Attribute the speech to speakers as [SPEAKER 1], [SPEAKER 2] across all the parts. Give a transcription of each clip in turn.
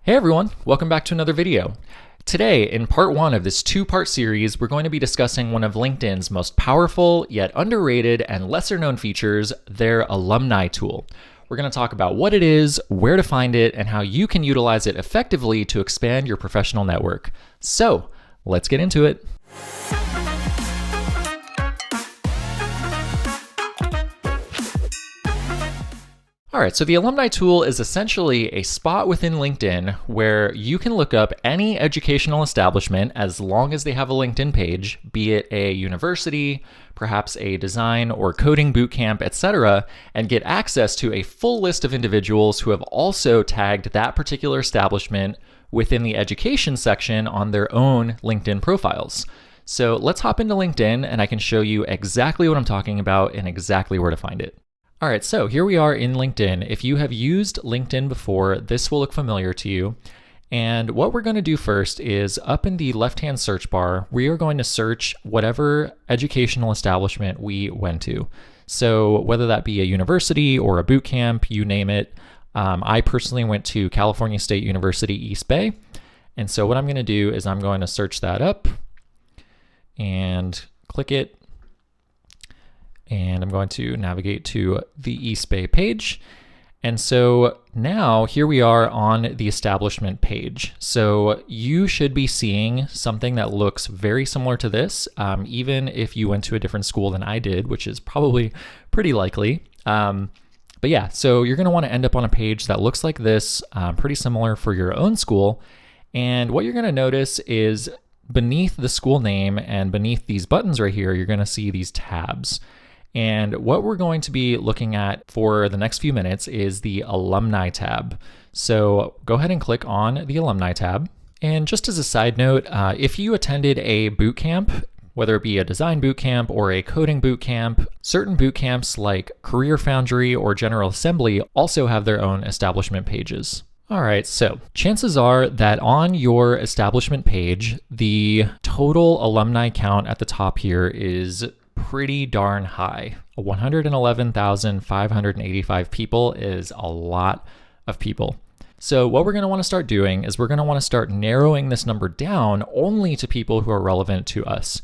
[SPEAKER 1] Hey everyone, welcome back to another video. Today, in part one of this two-part series, we're going to be discussing one of LinkedIn's most powerful yet underrated and lesser known features, their Alumni Tool. We're going to talk about what it is, where to find it, and how you can utilize it effectively to expand your professional network. So, let's get into it. All right, so the Alumni Tool is essentially a spot within LinkedIn where you can look up any educational establishment as long as they have a LinkedIn page, be it a university, perhaps a design or coding bootcamp, etc., and get access to a full list of individuals who have also tagged that particular establishment within the education section on their own LinkedIn profiles. So let's hop into LinkedIn and I can show you exactly what I'm talking about and exactly where to find it. All right, so here we are in LinkedIn. If you have used LinkedIn before, this will look familiar to you. And what we're going to do first is up in the left-hand search bar, we are going to search whatever educational establishment we went to. So whether that be a university or a boot camp, you name it. I personally went to California State University, East Bay. And so what I'm going to do is I'm going to search that up and click it. And I'm going to navigate to the East Bay page. And so now here we are on the establishment page. So you should be seeing something that looks very similar to this, even if you went to a different school than I did, which is probably pretty likely. But yeah, so you're going to want to end up on a page that looks like this, pretty similar for your own school. And what you're going to notice is beneath the school name and beneath these buttons right here, you're going to see these tabs. And what we're going to be looking at for the next few minutes is the Alumni tab. So go ahead and click on the Alumni tab. And just as a side note, if you attended a boot camp, whether it be a design boot camp or a coding boot camp, certain boot camps like Career Foundry or General Assembly also have their own establishment pages. All right, so chances are that on your establishment page, the total alumni count at the top here is pretty darn high. 111,585 people is a lot of people. So what we're going to want to start doing is we're going to want to start narrowing this number down only to people who are relevant to us.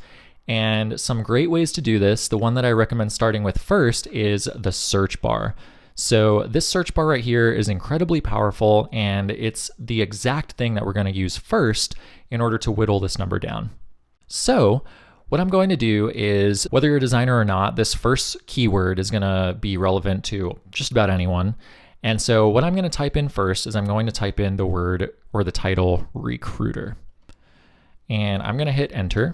[SPEAKER 1] And some great ways to do this, the one that I recommend starting with first is the search bar. So this search bar right here is incredibly powerful, and it's the exact thing that we're going to use first in order to whittle this number down. So what I'm going to do is, whether you're a designer or not, this first keyword is going to be relevant to just about anyone. And so what I'm going to type in first is I'm going to type in the word or the title recruiter. And I'm going to hit enter.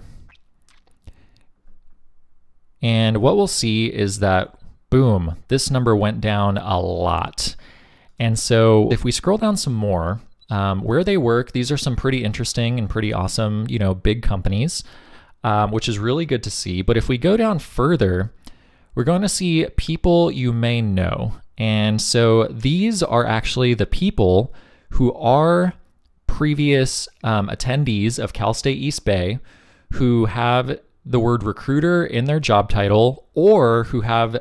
[SPEAKER 1] And what we'll see is that, boom, this number went down a lot. And so if we scroll down some more, where they work, these are some pretty interesting and pretty awesome, big companies. Which is really good to see. But if we go down further, we're going to see people you may know. And so these are actually the people who are previous attendees of Cal State East Bay who have the word recruiter in their job title, or who have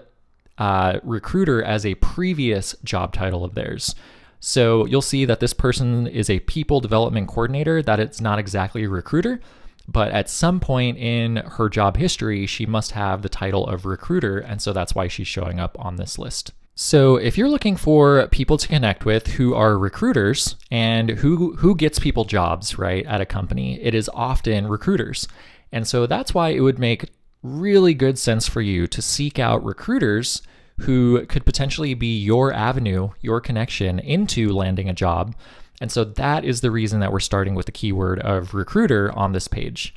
[SPEAKER 1] recruiter as a previous job title of theirs. So you'll see that this person is a people development coordinator, that it's not exactly a recruiter. But at some point in her job history, she must have the title of recruiter, and so that's why she's showing up on this list. So if you're looking for people to connect with who are recruiters and who gets people jobs, right, at a company, it is often recruiters. And so that's why it would make really good sense for you to seek out recruiters who could potentially be your avenue, your connection into landing a job. And so that is the reason that we're starting with the keyword of recruiter on this page.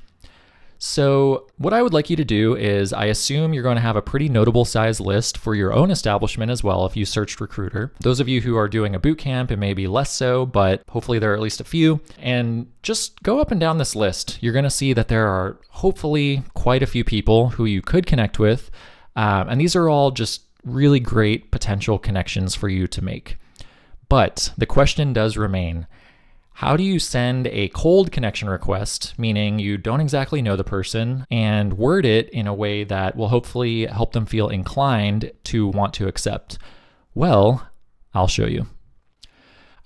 [SPEAKER 1] So what I would like you to do is, I assume you're going to have a pretty notable size list for your own establishment as well if you searched recruiter. Those of you who are doing a boot camp, it may be less so, but hopefully there are at least a few. And just go up and down this list. You're going to see that there are hopefully quite a few people who you could connect with. And these are all just really great potential connections for you to make. But the question does remain, how do you send a cold connection request, meaning you don't exactly know the person, and word it in a way that will hopefully help them feel inclined to want to accept? Well, I'll show you.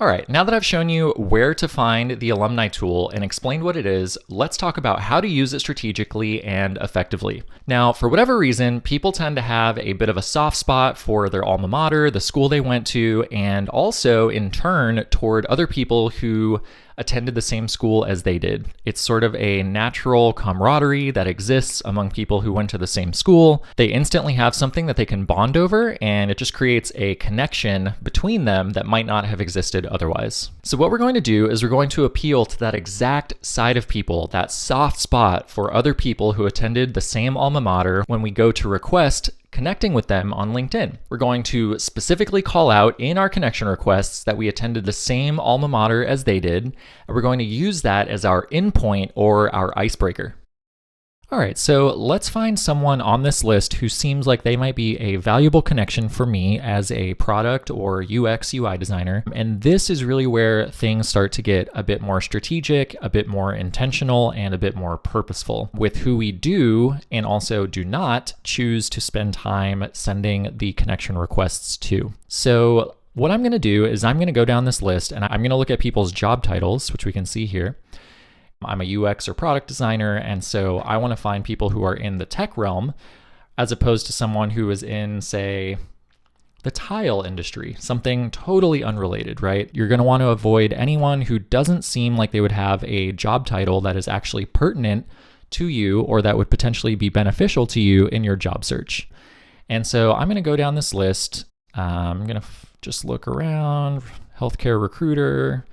[SPEAKER 1] All right, now that I've shown you where to find the Alumni Tool and explained what it is, let's talk about how to use it strategically and effectively. Now, for whatever reason, people tend to have a bit of a soft spot for their alma mater, the school they went to, and also in turn toward other people who attended the same school as they did. It's sort of a natural camaraderie that exists among people who went to the same school. They instantly have something that they can bond over, and it just creates a connection between them that might not have existed otherwise. So what we're going to do is we're going to appeal to that exact side of people, that soft spot for other people who attended the same alma mater when we go to request connecting with them on LinkedIn. We're going to specifically call out in our connection requests that we attended the same alma mater as they did, and we're going to use that as our endpoint or our icebreaker. All right, so let's find someone on this list who seems like they might be a valuable connection for me as a product or UX UI designer. And this is really where things start to get a bit more strategic, a bit more intentional, and a bit more purposeful with who we do and also do not choose to spend time sending the connection requests to. So what I'm gonna do is I'm gonna go down this list and I'm gonna look at people's job titles, which we can see here. I'm a UX or product designer, and so I want to find people who are in the tech realm as opposed to someone who is in, say, the tile industry, something totally unrelated, right? You're going to want to avoid anyone who doesn't seem like they would have a job title that is actually pertinent to you or that would potentially be beneficial to you in your job search. And so I'm going to go down this list. I'm going to just look around, healthcare recruiter.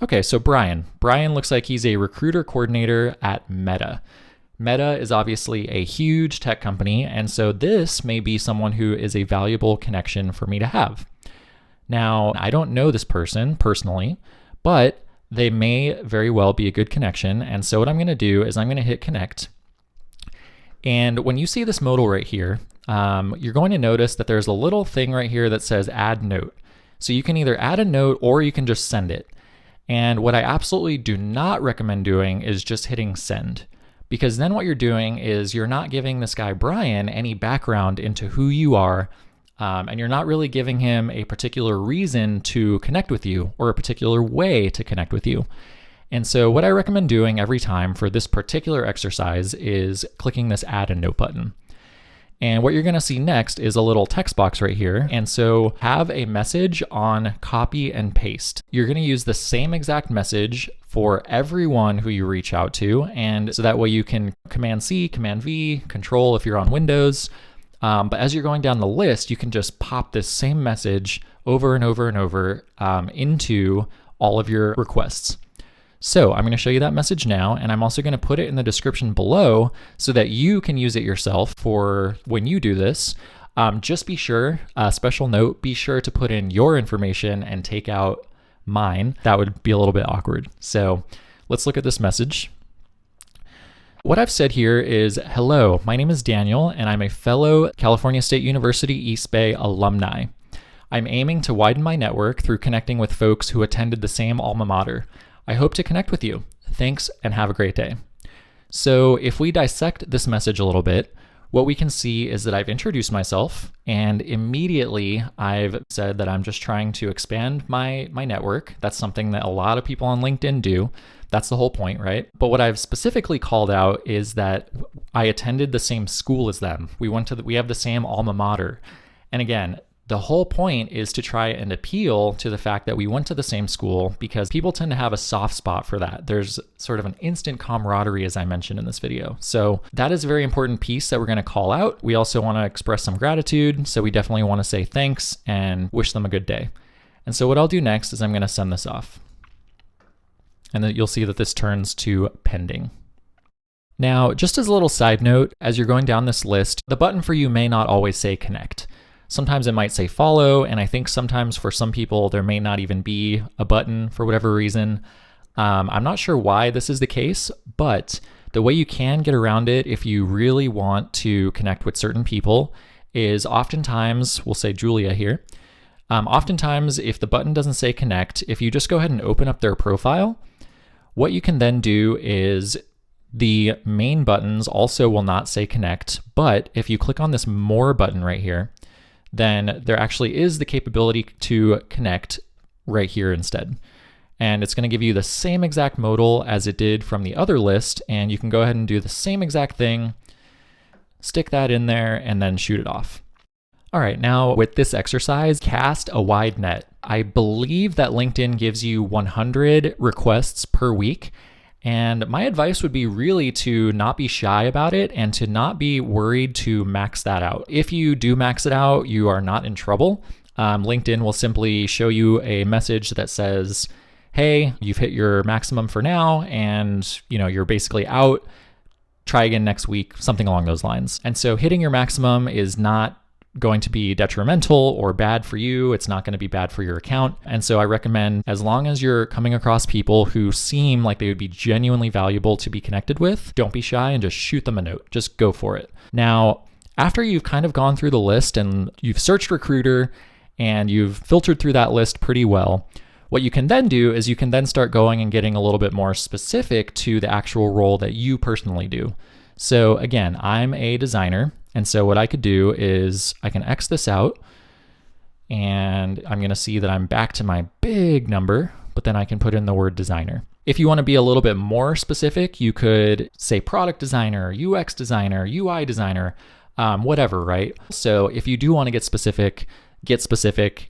[SPEAKER 1] Okay, so Brian looks like he's a recruiter coordinator at Meta. Meta is obviously a huge tech company, and so this may be someone who is a valuable connection for me to have. Now, I don't know this person personally, but they may very well be a good connection, and so what I'm gonna do is I'm gonna hit connect. And when you see this modal right here, you're going to notice that there's a little thing right here that says add note. So you can either add a note or you can just send it. And what I absolutely do not recommend doing is just hitting send, because then what you're doing is you're not giving this guy Brian any background into who you are, and you're not really giving him a particular reason to connect with you or a particular way to connect with you. And so what I recommend doing every time for this particular exercise is clicking this add a note button. And what you're gonna see next is a little text box right here. And so have a message on copy and paste. You're gonna use the same exact message for everyone who you reach out to. And so that way you can Command C, Command V, Control if you're on Windows. But as you're going down the list, you can just pop this same message over and over and over into all of your requests. So I'm going to show you that message now, and I'm also going to put it in the description below so that you can use it yourself for when you do this. Just be sure, special note, be sure to put in your information and take out mine. That would be a little bit awkward. So let's look at this message. What I've said here is, hello, my name is Daniel, and I'm a fellow California State University East Bay alumni. I'm aiming to widen my network through connecting with folks who attended the same alma mater. I hope to connect with you. Thanks and have a great day. So if we dissect this message a little bit, what we can see is that I've introduced myself and immediately I've said that I'm just trying to expand my network. That's something that a lot of people on LinkedIn do. That's the whole point, right? But what I've specifically called out is that I attended the same school as them. We have the same alma mater. And again, the whole point is to try and appeal to the fact that we went to the same school because people tend to have a soft spot for that. There's sort of an instant camaraderie, as I mentioned in this video. So that is a very important piece that we're going to call out. We also want to express some gratitude. So we definitely want to say thanks and wish them a good day. And so what I'll do next is I'm going to send this off. And then you'll see that this turns to pending. Now, just as a little side note, as you're going down this list, the button for you may not always say connect. Sometimes it might say follow, and I think sometimes for some people there may not even be a button for whatever reason. I'm not sure why this is the case, but the way you can get around it if you really want to connect with certain people is oftentimes, we'll say Julia here, oftentimes if the button doesn't say connect, if you just go ahead and open up their profile, what you can then do is the main buttons also will not say connect, but if you click on this more button right here, then there actually is the capability to connect right here instead. And it's going to give you the same exact modal as it did from the other list, and you can go ahead and do the same exact thing, stick that in there, and then shoot it off. All right, now with this exercise, cast a wide net. I believe that LinkedIn gives you 100 requests per week, and my advice would be really to not be shy about it and to not be worried to max that out. If you do max it out, you are not in trouble. LinkedIn will simply show you a message that says, hey, you've hit your maximum for now, and you're basically out. Try again next week, something along those lines. And so hitting your maximum is not going to be detrimental or bad for you. It's not going to be bad for your account. And so I recommend, as long as you're coming across people who seem like they would be genuinely valuable to be connected with, don't be shy and just shoot them a note. Just go for it. Now, after you've kind of gone through the list and you've searched Recruiter and you've filtered through that list pretty well, what you can then do is you can then start going and getting a little bit more specific to the actual role that you personally do. So again, I'm a designer. And so what I could do is I can X this out, and I'm going to see that I'm back to my big number, but then I can put in the word designer. If you want to be a little bit more specific, you could say product designer, UX designer, UI designer, whatever, right? So if you do want to get specific.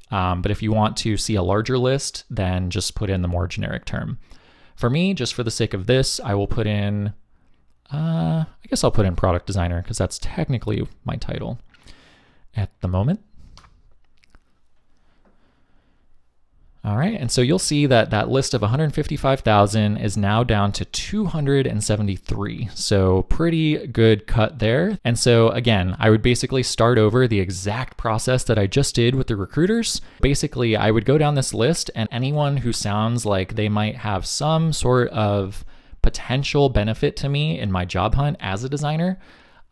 [SPEAKER 1] But if you want to see a larger list, then just put in the more generic term. For me, just for the sake of this, I will put in, I guess I'll put in product designer because that's technically my title at the moment. All right, and so you'll see that that list of 155,000 is now down to 273. So pretty good cut there. And so again, I would basically start over the exact process that I just did with the recruiters. Basically, I would go down this list, and anyone who sounds like they might have some sort of potential benefit to me in my job hunt as a designer,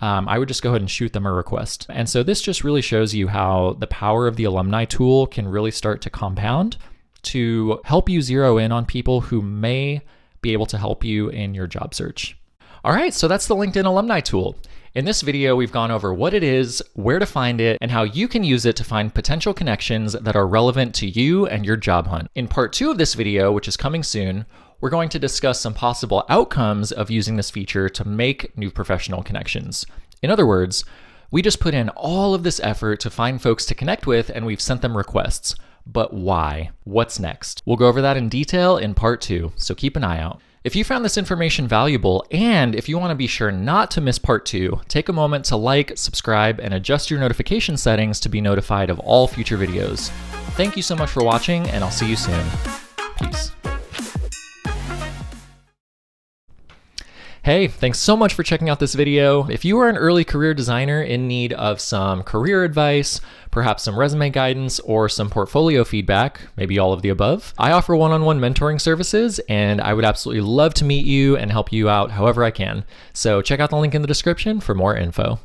[SPEAKER 1] I would just go ahead and shoot them a request. And so this just really shows you how the power of the Alumni Tool can really start to compound to help you zero in on people who may be able to help you in your job search. All right, so that's the LinkedIn Alumni Tool. In this video, we've gone over what it is, where to find it, and how you can use it to find potential connections that are relevant to you and your job hunt. In part 2 of this video, which is coming soon, we're going to discuss some possible outcomes of using this feature to make new professional connections. In other words, we just put in all of this effort to find folks to connect with, and we've sent them requests. But why? What's next? We'll go over that in detail in part 2, so keep an eye out. If you found this information valuable, and if you want to be sure not to miss part 2, take a moment to like, subscribe, and adjust your notification settings to be notified of all future videos. Thank you so much for watching, and I'll see you soon. Peace. Hey, thanks so much for checking out this video. If you are an early career designer in need of some career advice, perhaps some resume guidance, or some portfolio feedback, maybe all of the above, I offer one-on-one mentoring services, and I would absolutely love to meet you and help you out however I can. So check out the link in the description for more info.